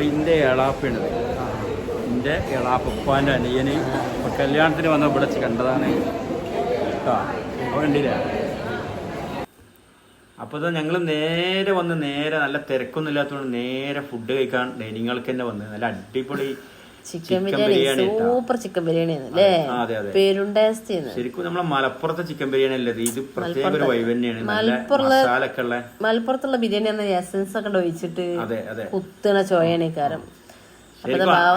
അപ്പം എൻ്റെ എളാപ്പാണിത്. എൻ്റെ എളാപ്പപ്പാൻ്റെ അനിയന് ഇപ്പം കല്യാണത്തിന് വന്ന ഇവിടെ കണ്ടതാണ് കേട്ടോ. അപ്പോൾ കണ്ടില്ല. അപ്പോൾ ഇത് ഞങ്ങൾ നേരെ വന്ന് നല്ല തിരക്കൊന്നും ഇല്ലാത്തതുകൊണ്ട് നേരെ ഫുഡ് കഴിക്കാൻ ഡൈനിങ്ങൾക്ക് തന്നെ വന്ന് നല്ല അടിപൊളി chicken biryani, super chicken biryani ശരിക്കും നമ്മളെ മലപ്പുറത്തെ ചിക്കൻ ബിരിയാണി അല്ലത്. ഇത് പ്രത്യേക ഒരു വൈബ് തന്നെയാണ്. മസാലൊക്കെ ഉള്ള മലപ്പുറത്തുള്ള ബിരിയാണി എസൻസ് ഒക്കെ ഒഴിച്ചിട്ട് കുത്തണ ചോയണേക്കാരം.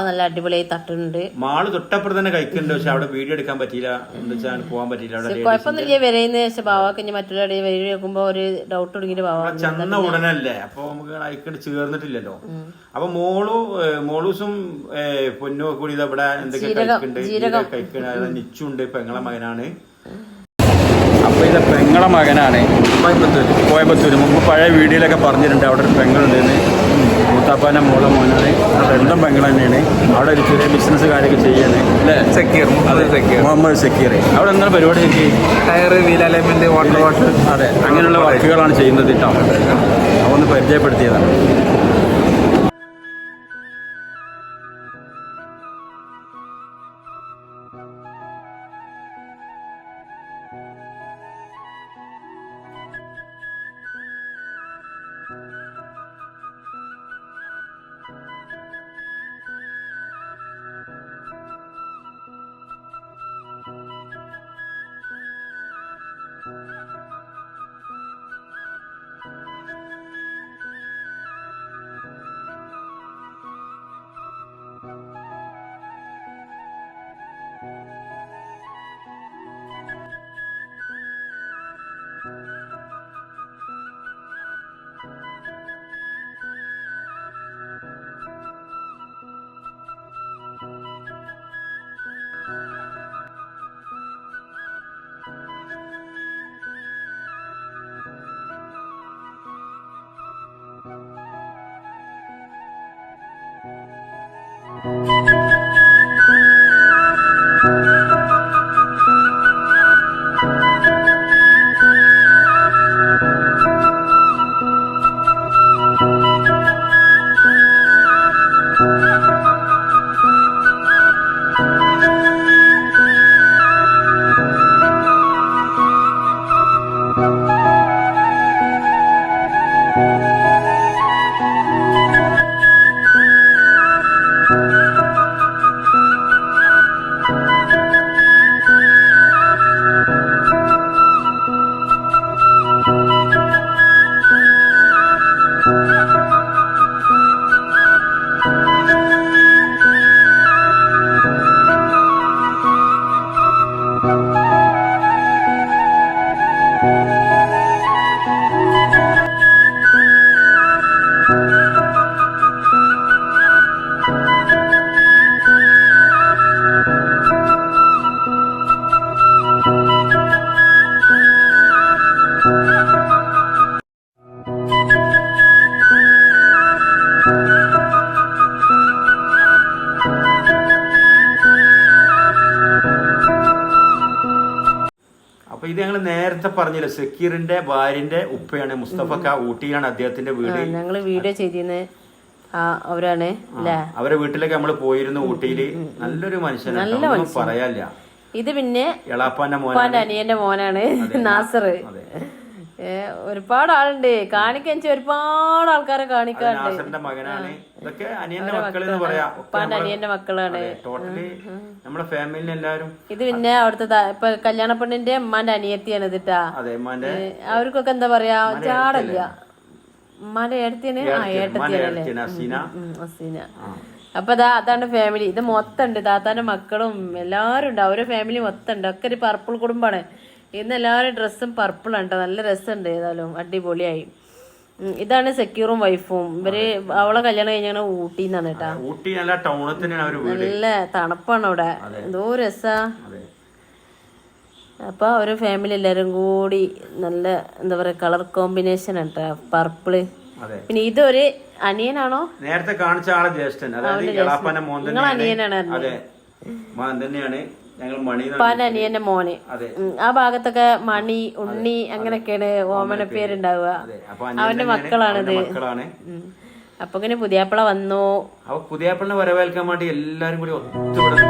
നല്ല അടിപൊളിയായി തട്ടുന്നുണ്ട്. മാള് തൊട്ടപ്പുറത്ത് തന്നെ കഴിക്കുന്നുണ്ട്. പക്ഷെ അവിടെ വീഡിയോ എടുക്കാൻ പറ്റിയില്ല, എന്താ വെച്ചാൽ പോകാൻ പറ്റിയില്ല. കുഴപ്പമൊന്നുമില്ല വരുന്ന. പക്ഷെ ബാവാക്ക് മറ്റുള്ള വീഡിയോ എടുക്കുമ്പോ ഒരു ഡൗട്ട് തുടങ്ങിയിട്ട് ബാവ ചെന്ന ഉടനല്ലേ, അപ്പൊ നമുക്ക് അയക്കണ്ട് ചേർന്നിട്ടില്ലല്ലോ. അപ്പൊ മോളൂസും പൊന്നും കൂടി ഇവിടെ എന്തൊക്കെ കഴിക്കുന്നുണ്ട്. നിച്ചുണ്ട്, പെങ്ങളെ മകനാണ്. അപ്പൊ ഇത് പെങ്ങളെ മകനാണ്, കോയമ്പത്തൂര്. മുമ്പ് പഴയ വീഡിയോയിലൊക്കെ പറഞ്ഞിട്ടുണ്ട് അവിടെ ഒരു പെങ്ങളുണ്ടെന്ന്. മൂത്താപ്പാൻ്റെ മോനാണ്, സ്വന്തം പെങ്ങൾ തന്നെയാണ്. അവിടെ ഒരു ചെറിയ ബിസിനസ് കാര്യമൊക്കെ ചെയ്യാണ് അല്ലേ? മുഹമ്മദ് സക്കീർ. അവിടെ എന്താണ് പരിപാടി? Tyre, wheel alignment, water wash, അതെ, അങ്ങനെയുള്ള വർക്കുകളാണ് ചെയ്യുന്നത് കേട്ടോ. അതൊന്ന് പരിചയപ്പെടുത്തിയതാണ്. അപ്പൊ ഇത് ഞങ്ങൾ നേരത്തെ പറഞ്ഞില്ല, സക്കീറിന്റെ ഭാര്യന്റെ ഉപ്പയാണ് മുസ്തഫക്ക. ഊട്ടിയിലാണ് അദ്ദേഹത്തിന്റെ വീട്. ഞങ്ങള് വീഡിയോ ചെയ്തിരുന്നത് അവരാണ്. അവരെ വീട്ടിലേക്ക് നമ്മള് പോയിരുന്നു. ഊട്ടിയില് നല്ലൊരു മനുഷ്യനാണ്, പറയാനില്ല. ഇത് പിന്നെ എളാപ്പാന്റെ അനിയന്റെ മോനാണ് നാസർ. ഒരുപാട് ആളുണ്ട് കാണിക്കാൻ, ഒരുപാട് ആൾക്കാരെ കാണിക്കാറുണ്ട്. മകനാണ്. ഇതൊക്കെ അനിയന്റെ മക്കളെന്ന് പറയാം. അനിയന്റെ മക്കളാണ് ടോട്ടലി നമ്മുടെ ഫാമിലി എല്ലാരും. ഇത് പിന്നെ അവിടുത്തെ ഇപ്പൊ കല്യാണ പെണ്ണിന്റെ ഉമ്മാന്റെ അനിയത്തിയാണ് ഇതിട്ടാ. അവർക്കൊക്കെ എന്താ പറയാ, ചാടല്ല. ഉമ്മാന്റെ ഏടത്തിയാണ്, ഏട്ടത്തിയാണല്ലേ അസീന. അപ്പൊ അതാണ് ഫാമിലി. ഇത് മൊത്തം ഉണ്ട്, താത്താന്റെ മക്കളും എല്ലാരും ഉണ്ട്. അവരുടെ ഫാമിലി മൊത്തം ഉണ്ട്. ഒക്കെ ഒരു പർപ്പിൾ കുടുംബാണ്. ഇന്ന് എല്ലാവരും ഡ്രസ്സും പർപ്പിളാണ് കേട്ടോ. നല്ല രസമുണ്ട്. ഏതായാലും അടിപൊളിയായി. ഇതാണ് സക്കീറും വൈഫും. ഇവര് അവളെ കല്യാണം കഴിഞ്ഞാൽ ഊട്ടിന്നാണ് കേട്ടാ. നല്ല തണുപ്പാണ് അവിടെ, എന്തോ രസാ. അപ്പൊ ഒരു ഫാമിലി എല്ലാരും കൂടി നല്ല എന്താ പറയാ കളർ കോമ്പിനേഷൻ ആണ് കേട്ടോ, പർപ്പിള്. പിന്നെ ഇതൊരു അനിയനാണോ? നേരത്തെ കാണിച്ച ആളെ ജ്യേഷ്ഠൻ, നിങ്ങൾ അനിയനാണ് ഉപ്പാന്റെ അനിയന്റെ മോന്. ആ ഭാഗത്തൊക്കെ മണി, ഉണ്ണി അങ്ങനെയൊക്കെയാണ് ഓമന പേരുണ്ടാവുക. അവന്റെ മക്കളാണിത്. അപ്പൊ ഇങ്ങനെ പുതിയാപ്പിള വന്നു. അപ്പൊ പുതിയാപ്പിളിനെ വരവേൽക്കാൻ വേണ്ടി എല്ലാരും കൂടി ഒത്തുകൂടെ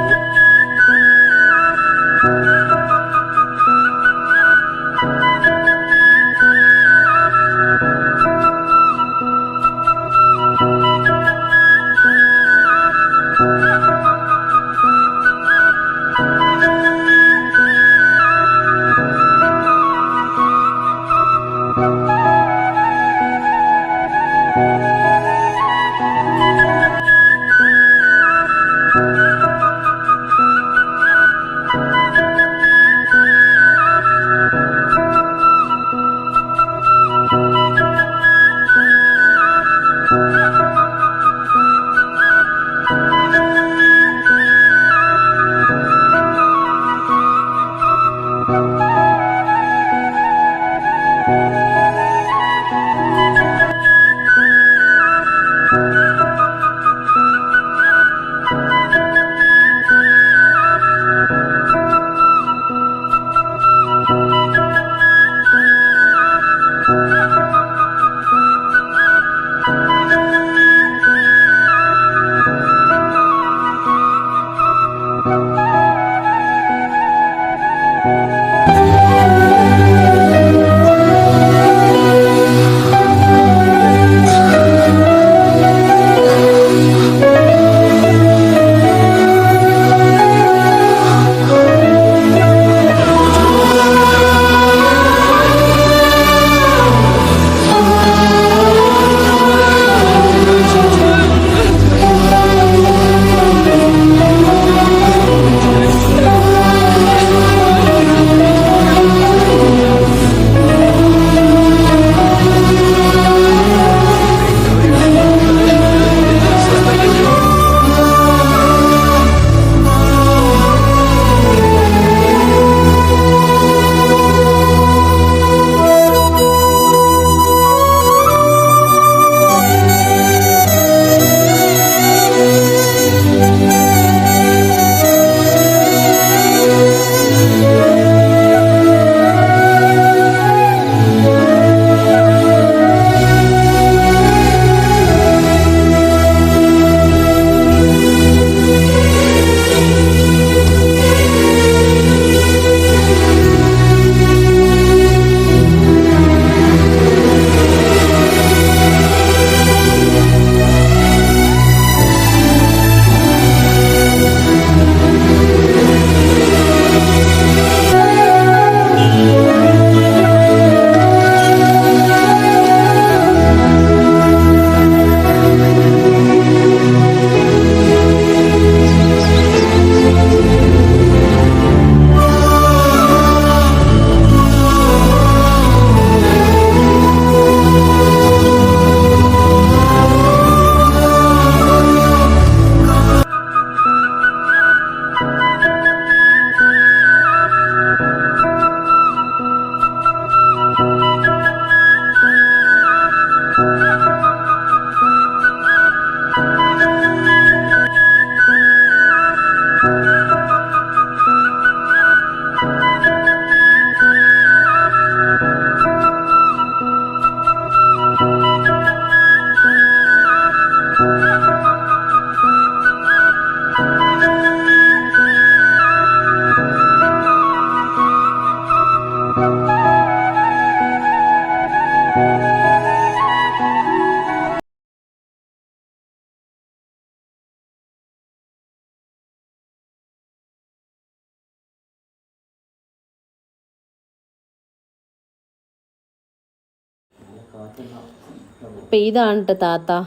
അപ്പം ഇതാണ് കേട്ടോ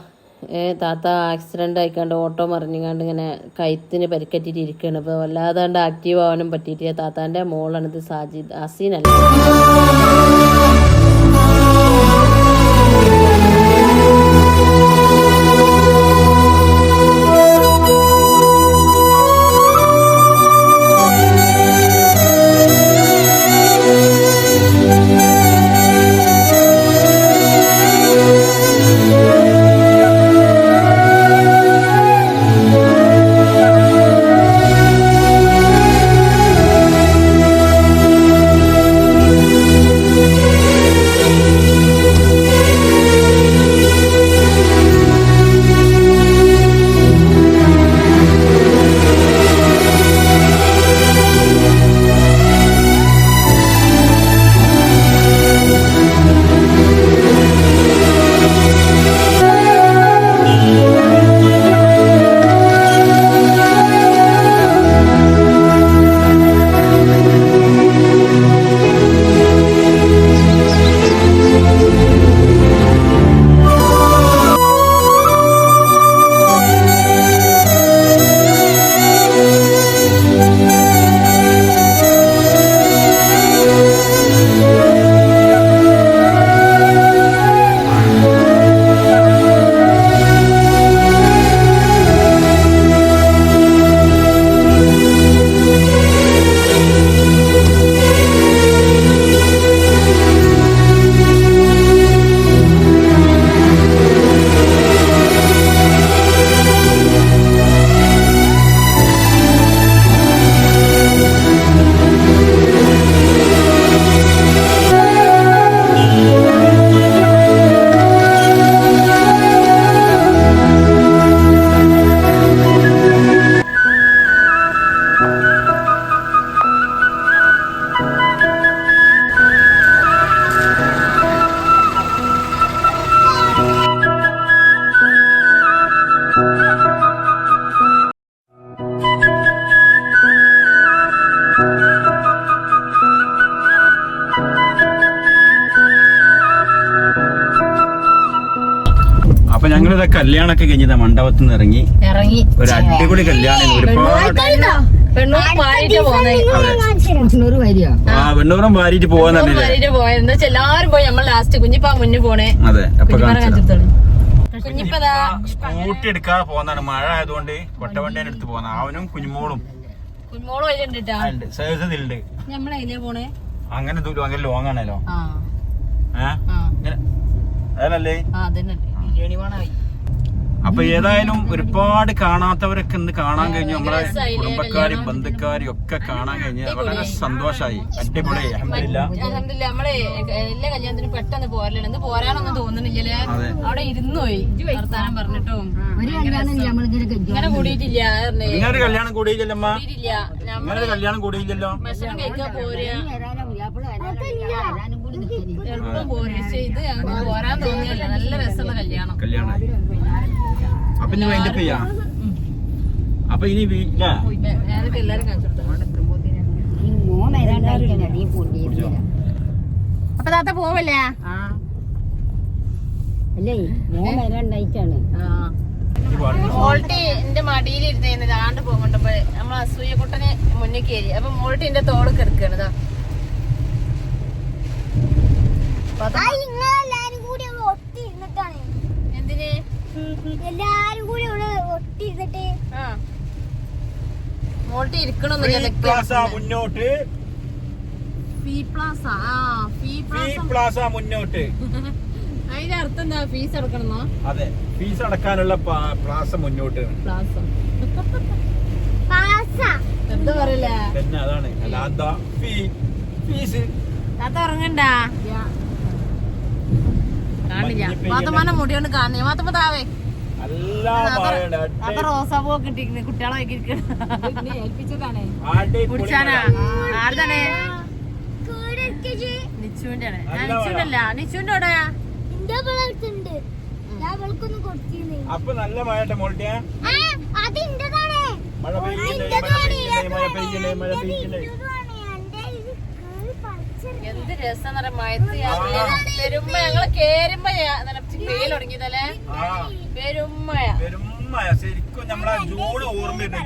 താത്ത ആക്സിഡൻ്റ് ആയിക്കാണ്ട് ഓട്ടോ മറിഞ്ഞുകൊണ്ട് ഇങ്ങനെ കഴുത്തിന് പരിക്കറ്റിട്ട് ഇരിക്കുകയാണ്. അപ്പോൾ വല്ലാതാണ്ട് ആക്റ്റീവ് ആവാനും പറ്റിയിട്ടില്ല. താത്താൻ്റെ മോളാണിത്, അസീനല്ല. അപ്പൊ ഞങ്ങളിത് കല്യാണൊക്കെ കഴിഞ്ഞത് മണ്ഡപത്തിൽ നിന്ന് ഇറങ്ങി ഒരു അടിപൊളി കല്യാണം. ഒരുപാട് വെണ്ണൂറും വാരിട്ട് പോവാന്നറിയില്ല. എല്ലാരും പോയി നമ്മൾ ലാസ്റ്റ് കുഞ്ഞിപ്പാ മുന്നിൽ പോണേ. അതെ, അപ്പൊ കുഞ്ഞിപ്പതാ സ്കൂട്ടി എടുക്കാതെ പോന്നാണ്. മഴ ആയതുകൊണ്ട് കൊട്ടവണ്ടേനെ എടുത്ത് പോന്ന അവനും കുഞ്ഞുമോളും സേഴ്സതിലുണ്ട്. നമ്മളെങ്ങനെയാ പോണേ? അങ്ങനെ ദൂരം അങ്ങനെ ലോങ് ആണല്ലോ. അതല്ലേ? അപ്പൊ ഏതായാലും ഒരുപാട് കാണാത്തവരൊക്കെ ഇന്ന് കാണാൻ കഴിഞ്ഞു. നമ്മളെ കുടുംബക്കാരും ബന്ധുക്കാരും ഒക്കെ കാണാൻ കഴിഞ്ഞു. വളരെ സന്തോഷായി. അടിപൊളിയായി. അൽഹംദുലില്ലാ. നമ്മളെ എല്ലാ കല്യാണത്തിനും പെട്ടെന്ന് പോരലാണ്. ഇന്ന് പോരാനൊന്നും തോന്നുന്നില്ലല്ലേ? അവിടെ ഇരുന്നു പോയി വർത്താനം പറഞ്ഞിട്ടും. ഇങ്ങനെ കൂടിയിട്ടില്ല. ഇങ്ങനൊരു കല്യാണം കൂടിയില്ലല്ലോ. ഇങ്ങനൊരു കല്യാണം കൂടിയില്ലല്ലോ. ഭക്ഷണം കഴിക്കാൻ പോരാ എളുപ്പം പോരാ. പക്ഷെ ഇത് ഞങ്ങൾക്ക് പോരാൻ തോന്നിയല്ല. നല്ല രസമുള്ള കല്യാണം. അപ്പൊ ഇനി വൈൻഡ് അപ്പ് ചെയ്യാം. അപ്പൊ ഇനി ഞാനൊക്കെ എല്ലാരും കാണിച്ചു. അപ്പൊ താത്ത പോവല്ലേ? മോൾട്ടി എന്റെ മടിയിലിരുന്നേന്ന് ആണ്ട് പോകണ്ടപ്പോ നമ്മളെ അസൂയക്കുട്ടനെ മുന്നിൽ കയറി. അപ്പൊ മോൾട്ടി എന്റെ തോള് കിടക്കണതാ. എന്തിന് എല്ലാരും കൂടി ഒട്ടിരുന്നിട്ട് മോൾട്ടി ഇരിക്കണൊന്നുമില്ല. മുന്നോട്ട് മുന്നോട്ട് അതിന്റെ അർത്ഥം എന്താ? ഫീസ് അടക്കണമെന്നോ? അതെ, ഫീസ് അടക്കാനുള്ള പ്ലാസ മുന്നോട്ട്. എന്താ പറയല്ലേ? പിന്നെ അതാണ് അല്ലാതെ ഫീസ്. താത്ത ഉറങ്ങണ്ട. കാണില്ല. മാത്തമ്മനെ മുടിയോണ്ട് കാണണേ. മാത്തമ്മ താവേ. താത്ത റോസാപ്പൂ ഒക്കെ ഇട്ടിരിക്കുന്നു. കുട്ടികളെ ഏൽപ്പിച്ചതാണ്. കുടിച്ചാനാ? ആരുതാണ്? നിച്ചുവിന്റെ ആണ്. നിച്ചുവിന്റെ അല്ല. നിച്ചുവിന്റെ എവിടെയാ? അപ്പൊ നല്ല മഴ മോൾട്ടിയാ. മഴ പെയ്യണ്ടേ. എന്ത് രസം മഴത്ത് പെരുമ്മ. ഞങ്ങള് കേറുമ്പോ വെയിൽ തുടങ്ങിയതല്ലേ? പെരുമ്മഴ. ശരിക്കും നമ്മളെ ജൂൺ ഓർമ്മയുണ്ട്.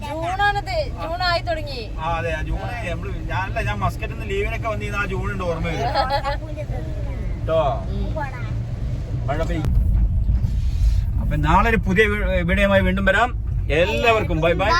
ജൂണാണത്. ജൂണായി തുടങ്ങി. അതെ, ജൂണ് ഞാൻ മസ്കറ്റിൽ നിന്ന് ലീവിനൊക്കെ വന്നിരുന്ന ആ ജൂണുണ്ട് ഓർമ്മ വരും കേട്ടോ. മഴ പെയ്യും. അപ്പൊ നാളെ ഒരു പുതിയ വീഡിയോയുമായി വീണ്ടും വരാം. എല്ലാവർക്കും ബൈ ബൈ.